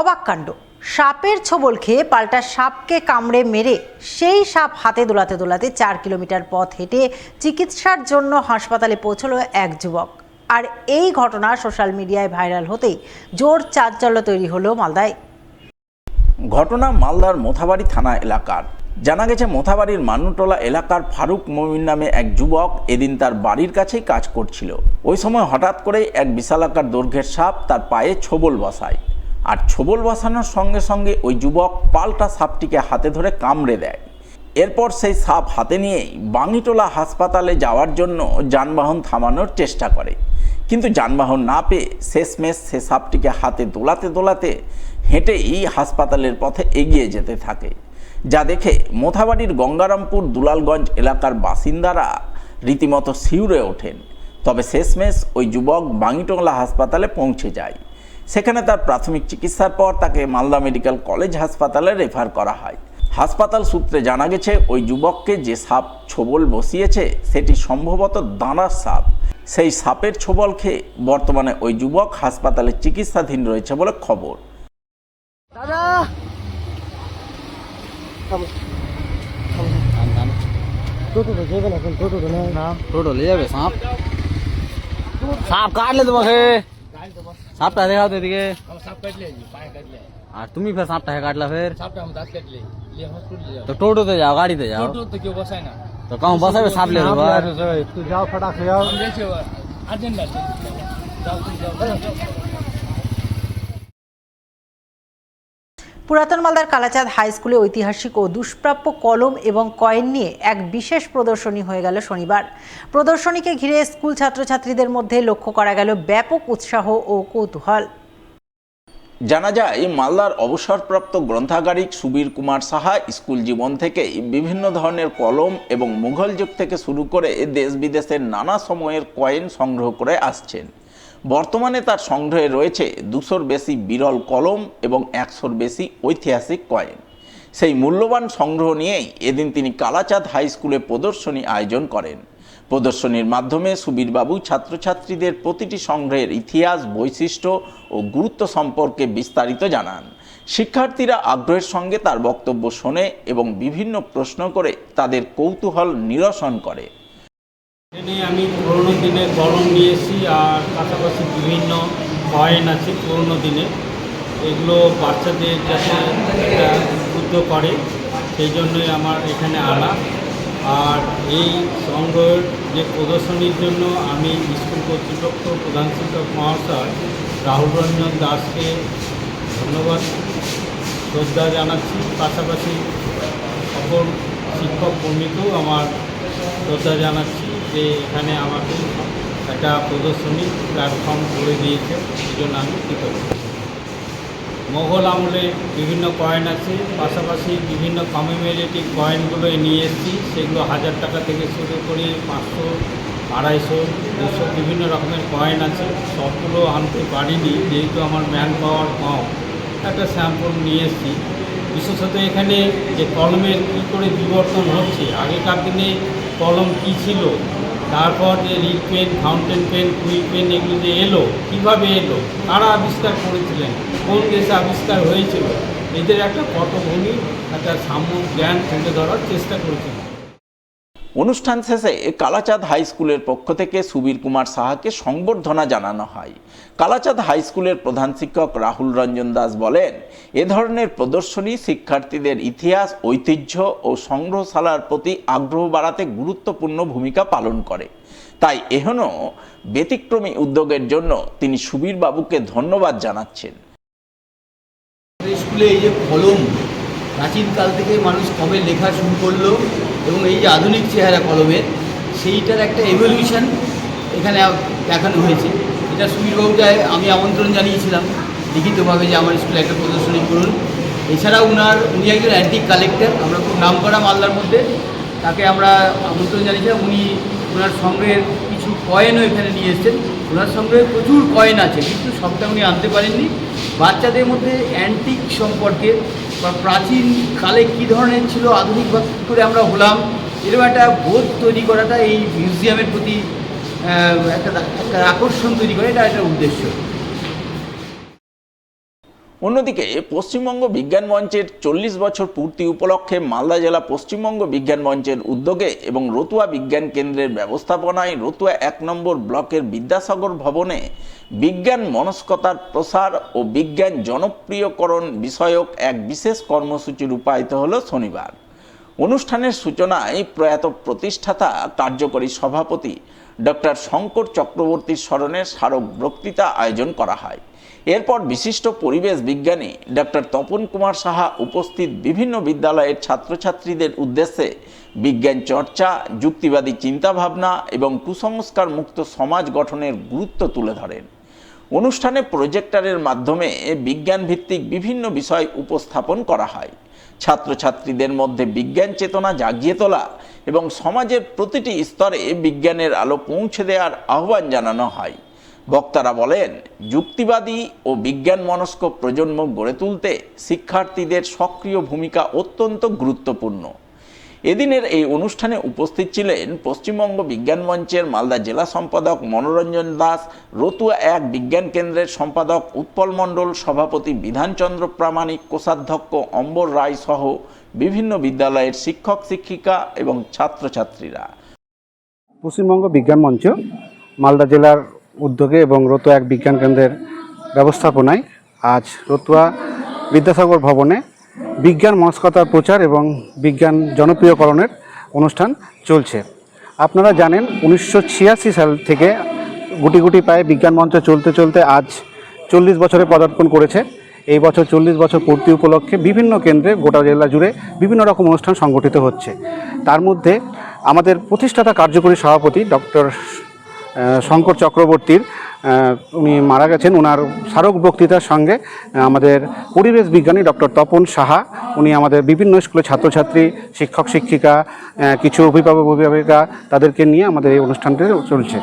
অবাক কাণ্ড। সাপের ছোবল খেয়ে পাল্টা সাপকে কামড়ে মেরে সেই সাপ হাতে দোলাতে দোলাতে 4 কিলোমিটার পথ হেঁটে চিকিৎসার জন্য হাসপাতালে পৌঁছলো এক যুবক। আর এই ঘটনা সোশ্যাল মিডিয়ায় ভাইরাল হতেই জোর চাঞ্চল্য তৈরি হলো মালদায়। ঘটনা মালদার মোথাবাড়ি থানা এলাকার। জানা গেছে মোথাবাড়ির মান্নুটোলা এলাকার ফারুক মমিন নামে এক যুবক এদিন তার বাড়ির কাছেই কাজ করছিল। ওই সময় হঠাৎ করেই এক বিশালাকার দৈর্ঘ্যের সাপ তার পায়ে ছোবল বসায়। আর ছোবল বসানোর সঙ্গে সঙ্গে ওই যুবক পাল্টা সাপটিকে হাতে ধরে কামড়ে দেয়। এরপর সেই সাপ হাতে নিয়েই বাঙ্গিটোলা হাসপাতালে যাওয়ার জন্য যানবাহন থামানোর চেষ্টা করে, কিন্তু যানবাহন না পেয়ে শেষমেশ সে সাপটিকে হাতে দোলাতে দোলাতে হেঁটেই হাসপাতালের পথে এগিয়ে যেতে থাকে। যা দেখে মোথাবাড়ির গঙ্গারামপুর দুলালগঞ্জ এলাকার বাসিন্দারা রীতিমতো শিউরে ওঠেন। তবে শেষমেশ ওই যুবক বাঙ্গিটোলা হাসপাতালে পৌঁছে যায়। সেখানে তার প্রাথমিক চিকিৎসার পর তাকে মালদা মেডিকেল কলেজ হাসপাতালে রেফার করা হয়। হাসপাতাল সূত্রে জানা গেছে ওই যুবককে যে সাপ ছোবল বসিয়েছে সেটি সম্ভবত দাঁড়ার সাপ। সেই সাপের ছোবল খেয়ে বর্তমানে ওই যুবক হাসপাতালে চিকিৎসাধীন রয়েছে বলে খবর। দাদা টোটো ले যাবে সাপ সাপ কাটলে তোমাকে সাপটা দেখাও তো এদিকে। আর তুমি ফের সাপটা কাটলা ফের তো টোটোতে যাও গাড়িতে যাও তো कहूँ बसाবে সাপ ले একটু যাও ফটাক से যাও। পুরাতন মালদার কালাচাঁদ হাই স্কুলে ঐতিহাসিক ও দুষ্প্রাপ্য কলম এবং কয়েন নিয়ে এক বিশেষ প্রদর্শনী হয়ে গেল শনিবার। প্রদর্শনীকে ঘিরে স্কুল ছাত্রছাত্রীদের মধ্যে লক্ষ্য করা গেল ব্যাপক উৎসাহ ও কৌতূহল। জানা যায় মালদার অবসরপ্রাপ্ত গ্রন্থাগারিক সুবীর কুমার সাহা স্কুল জীবন থেকেই বিভিন্ন ধরনের কলম এবং মুঘল যুগ থেকে শুরু করে দেশ বিদেশের নানা সময়ের কয়েন সংগ্রহ করে আসছেন। বর্তমানে তার সংগ্রহে রয়েছে 200-র বেশি বিরল কলম এবং 100-র বেশি ঐতিহাসিক কয়েন। সেই মূল্যবান সংগ্রহ নিয়েই এদিন তিনি কালাচাঁদ হাই স্কুলে প্রদর্শনী আয়োজন করেন। প্রদর্শনীর মাধ্যমে সুবীরবাবু ছাত্রছাত্রীদের প্রতিটি সংগ্রহের ইতিহাস, বৈশিষ্ট্য ও গুরুত্ব সম্পর্কে বিস্তারিত জানান। শিক্ষার্থীরা আগ্রহের সঙ্গে তার বক্তব্য শোনে এবং বিভিন্ন প্রশ্ন করে তাদের কৌতূহল নিরসন করে। এখানে আমি পুরোনো দিনের কলম নিয়ে এসেছি, আর পাশাপাশি বিভিন্ন কয়েন আছে পুরোনো দিনে। এগুলো বাচ্চাদের যাতে একটা উদ্বুদ্ধ করে সেই জন্যই আমার এখানে আনা। আর এই সংগ্রহের যে প্রদর্শনীর জন্য আমি স্কুল কর্তৃপক্ষ, প্রধান শিক্ষক মহাশয় রাহুল রঞ্জন দাসকে ধন্যবাদ শ্রদ্ধা জানাচ্ছি। পাশাপাশি সকল শিক্ষক কর্মীকেও আমার শ্রদ্ধা জানাচ্ছি যে এখানে আমাকে একটা প্রদর্শনী প্ল্যাটফর্ম করে দিয়েছে, সেই জন্য আমি কৃতজ্ঞ। মোগল আমলের বিভিন্ন কয়েন আছে, পাশাপাশি বিভিন্ন কমেমোরেটিভ কয়েনগুলো নিয়ে এসেছি। সেগুলো 1000 টাকা থেকে শুরু করে 500, 250, 200 বিভিন্ন রকমের কয়েন আছে। সবগুলো আনতে পারিনি যেহেতু আমার ম্যান পাওয়ার কম। একটা স্যাম্পল নিয়ে এসেছি। বিশেষত এখানে যে কলমের কী করে বিবর্তন হচ্ছে, আগেকার দিনে কলম কী ছিল, তারপর যে reed pen, fountain pen, quill pen এগুলো যে এলো, কীভাবে এলো, কারা আবিষ্কার করেছিলেন, কোন দেশে আবিষ্কার হয়েছিল, এদের একটা পটভূমি, একটা সাময়িক জ্ঞান তুলে ধরার চেষ্টা করেছিল। অনুষ্ঠান শেষে কালাচাঁদ হাই স্কুলের পক্ষ থেকে সুবীর কুমার সাহাকে সংবর্ধনা জানানো হয়। কালাচাঁদ হাই স্কুলের প্রধান শিক্ষক রাহুল রঞ্জন দাস বলেন, এ ধরনের প্রদর্শনী শিক্ষার্থীদের ইতিহাস, ঐতিহ্য ও সংগ্রহশালার প্রতি আগ্রহ বাড়াতে গুরুত্বপূর্ণ ভূমিকা পালন করে। তাই এহেন ব্যতিক্রমী উদ্যোগের জন্য তিনি সুবীর বাবুকে ধন্যবাদ জানাচ্ছেন। স্কুলে এই যে কলম প্রাচীনকাল থেকে মানুষ কবে লেখা শুরু করলো এবং এই যে আধুনিক চেহারা কলমের, সেইটার একটা এভলিউশন এখানে দেখানো হয়েছে। এটা সুবীরবাবুকে আমি আমন্ত্রণ জানিয়েছিলাম লিখিতভাবে যে আমার স্কুলে একটা প্রদর্শনী করুন। এছাড়াও উনি একজন অ্যান্টিক কালেক্টর, আমরা খুব নাম করা মালদার মধ্যে, তাকে আমরা আমন্ত্রণ জানিয়েছিলাম। ওনার সংগ্রহের কিছু কয়েনও এখানে নিয়ে এসেছেন। ওনার সংগ্রহে প্রচুর কয়েন আছে, কিন্তু সবটা উনি আনতে পারেননি। বাচ্চাদের মধ্যে অ্যান্টিক সম্পর্কে বা প্রাচীন কালে কী ধরনের ছিল, আধুনিক বা কী করে আমরা হলাম, এরকম একটা বোধ তৈরি করাটা এই মিউজিয়ামের প্রতি একটা আকর্ষণ তৈরি করে, এটা একটা উদ্দেশ্য। অন্যদিকে পশ্চিমবঙ্গ বিজ্ঞান মঞ্চের 40 বছর পূর্তি উপলক্ষে মালদা জেলা পশ্চিমবঙ্গ বিজ্ঞান মঞ্চের উদ্যোগে এবং রতুয়া বিজ্ঞান কেন্দ্রের ব্যবস্থাপনায় রতুয়া 1 নম্বর ব্লকের বিদ্যাসাগর ভবনে বিজ্ঞান মনস্কতার প্রসার ও বিজ্ঞান জনপ্রিয়করণ বিষয়ক এক বিশেষ কর্মসূচি রূপায়িত হলো শনিবার। অনুষ্ঠানের সূচনায় প্রয়াত প্রতিষ্ঠাতা কার্যকরী সভাপতি ডক্টর শঙ্কর চক্রবর্তীর স্মরণে স্মারক বক্তৃতা আয়োজন করা হয়। এরপর বিশিষ্ট পরিবেশ বিজ্ঞানী ডক্টর তপন কুমার সাহা উপস্থিত বিভিন্ন বিদ্যালয়ের ছাত্রছাত্রীদের উদ্দেশ্যে বিজ্ঞান চর্চা, যুক্তিবাদী চিন্তাভাবনা এবং কুসংস্কার মুক্ত সমাজ গঠনের গুরুত্ব তুলে ধরেন। অনুষ্ঠানে প্রজেক্টরের মাধ্যমে বিজ্ঞান ভিত্তিক বিভিন্ন বিষয় উপস্থাপন করা হয়। ছাত্রছাত্রীদের মধ্যে বিজ্ঞান চেতনা জাগিয়ে তোলা এবং সমাজের প্রতিটি স্তরে বিজ্ঞানের আলো পৌঁছে দেওয়ার আহ্বান জানানো হয়। বক্তারা বলেন, যুক্তিবাদী ও বিজ্ঞান মনস্ক প্রজন্ম গড়ে তুলতে শিক্ষার্থীদের সক্রিয় ভূমিকা অত্যন্ত গুরুত্বপূর্ণ। এদিনের এই অনুষ্ঠানে উপস্থিত ছিলেন পশ্চিমবঙ্গ বিজ্ঞান মঞ্চের মালদা জেলা সম্পাদক মনোরঞ্জন দাস, রতুয়া 1 বিজ্ঞান কেন্দ্রের সম্পাদক উৎপল মণ্ডল, সভাপতি বিধানচন্দ্র প্রামাণিক, কোষাধ্যক্ষ অম্বর রায় সহ বিভিন্ন বিদ্যালয়ের শিক্ষক শিক্ষিকা এবং ছাত্রছাত্রীরা। পশ্চিমবঙ্গ বিজ্ঞান মঞ্চ মালদা জেলার উদ্যোগে এবং রতুয়া 1 বিজ্ঞান কেন্দ্রের ব্যবস্থাপনায় আজ রতুয়া বিদ্যাসাগর ভবনে বিজ্ঞান মনস্কতার প্রচার এবং বিজ্ঞান জনপ্রিয়করণের অনুষ্ঠান চলছে। আপনারা জানেন 1986 সাল থেকে গুটি গুটি পায়ে বিজ্ঞান মঞ্চ চলতে চলতে আজ 40 বছরে পদার্পণ করেছে। এই বছর 40 বছর পূর্তি উপলক্ষে বিভিন্ন কেন্দ্রে গোটা জেলা জুড়ে বিভিন্ন রকম অনুষ্ঠান সংগঠিত হচ্ছে। তার মধ্যে আমাদের প্রতিষ্ঠাতা কার্যকরী সভাপতি ডক্টর শঙ্কর চক্রবর্তীর উনি মারা গেছেন। ওনার স্মারক বক্তৃতার সঙ্গে আমাদের পরিবেশ বিজ্ঞানী ডক্টর তপন সাহা, উনি আমাদের বিভিন্ন স্কুলের ছাত্রছাত্রী, শিক্ষক শিক্ষিকা, কিছু অভিভাবক অভিভাবিকা, তাদেরকে নিয়ে আমাদের এই অনুষ্ঠানটি চলছে।